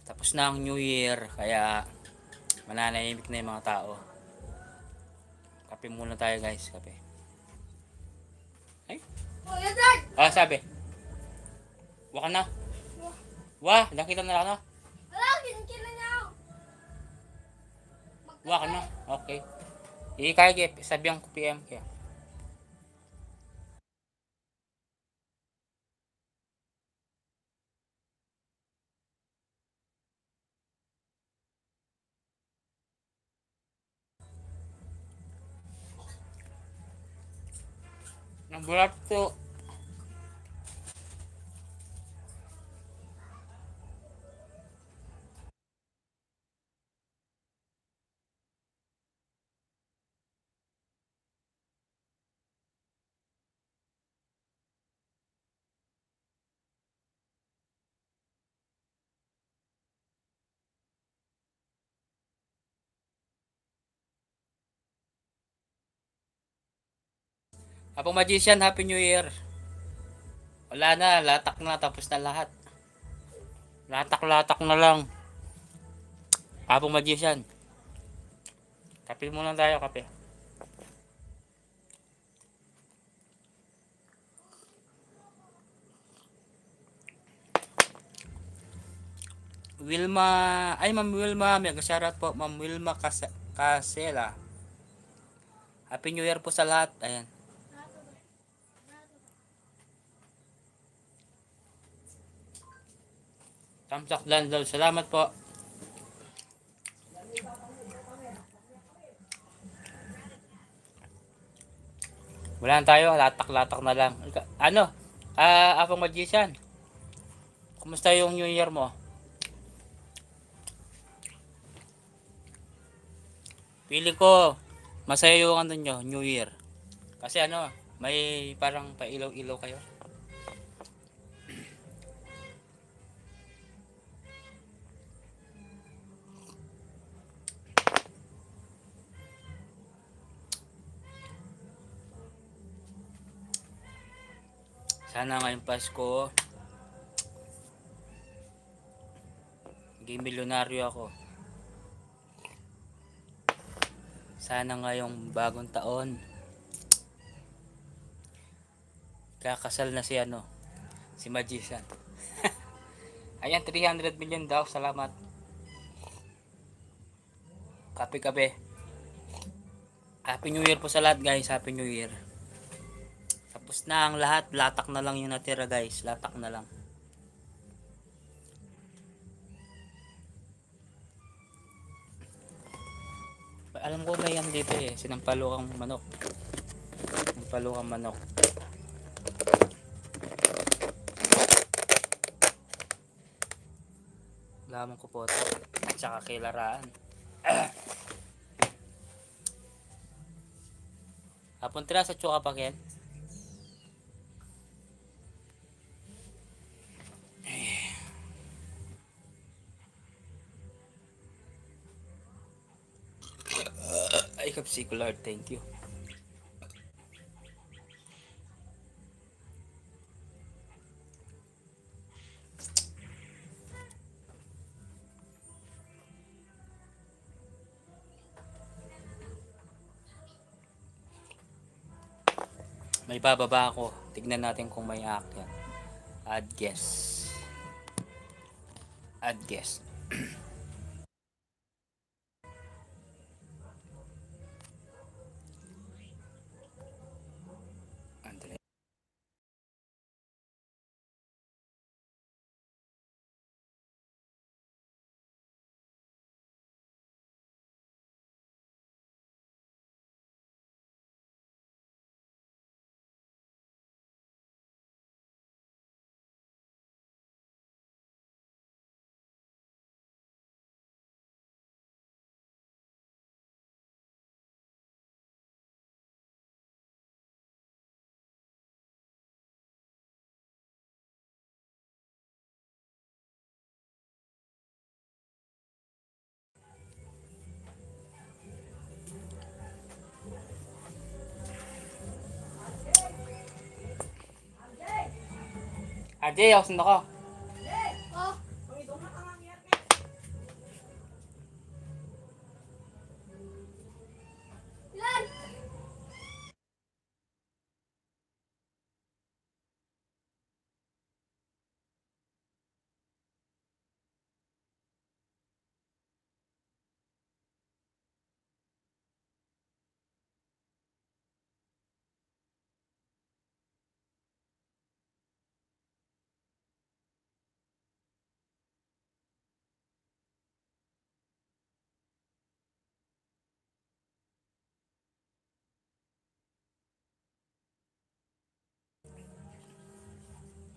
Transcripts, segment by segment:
Tapos na ang New Year, kaya mananahimik na yung mga tao. Kape muna tayo guys, kape. Ay? Ah, sabi. Waka na. Wah, nakita na lang na. Waka na. Okay. Ikay, sabi ang PM kaya. Nabulat to. Apong Magician, Happy New Year. Wala na, latak na, tapos na lahat. Latak-latak na lang. Apong Magician. Kape muna tayo, kape. Wilma, ay Ma'am Wilma, mega shoutout po, Ma'am Wilma Casela. Happy New Year po sa lahat. Ayan. Tamsak Danzol, salamat po. Wala na tayo, latak-latak na lang. Ano? Apong Magician. Kumusta yung New Year mo? Pili ko, masaya yung ano nyo, New Year. Kasi ano, may parang pailaw-ilaw kayo. Sana ngayong Pasko, maging milyonaryo ako. Sana ngayong bagong taon, kakasal na si ano, si Magician. Ayan, 300 million daw, salamat. Kape-kape. Happy New Year po sa lahat guys, Happy New Year. Tapos na ang lahat, latak na lang yung natira guys, latak na lang. Alam ko may yan dito eh, sinampalukang manok. Sinampalukang manok. Lamang ko po ito. At saka kilaraan. Hapon tira sa tsuka pa ken. Ay kapsi ko Lord, thank you. May bababa ako. Tignan natin kung may action. Add guest. Add guest. Andre. Ajay, ako sunod ako.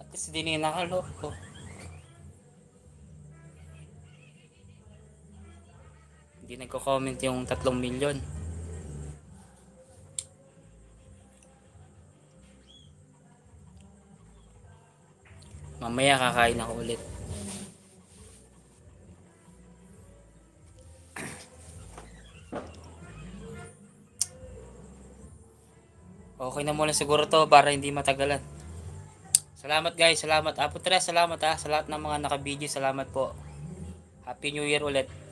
At least di na nakaloko. Hindi nagko-comment yung 3 milyon. Mamaya kakain ako ulit. Okay na muna siguro to para hindi matagalan. Salamat guys, salamat. Apo Tres, salamat sa lahat ng mga nakabidyo. Salamat po. Happy New Year ulit.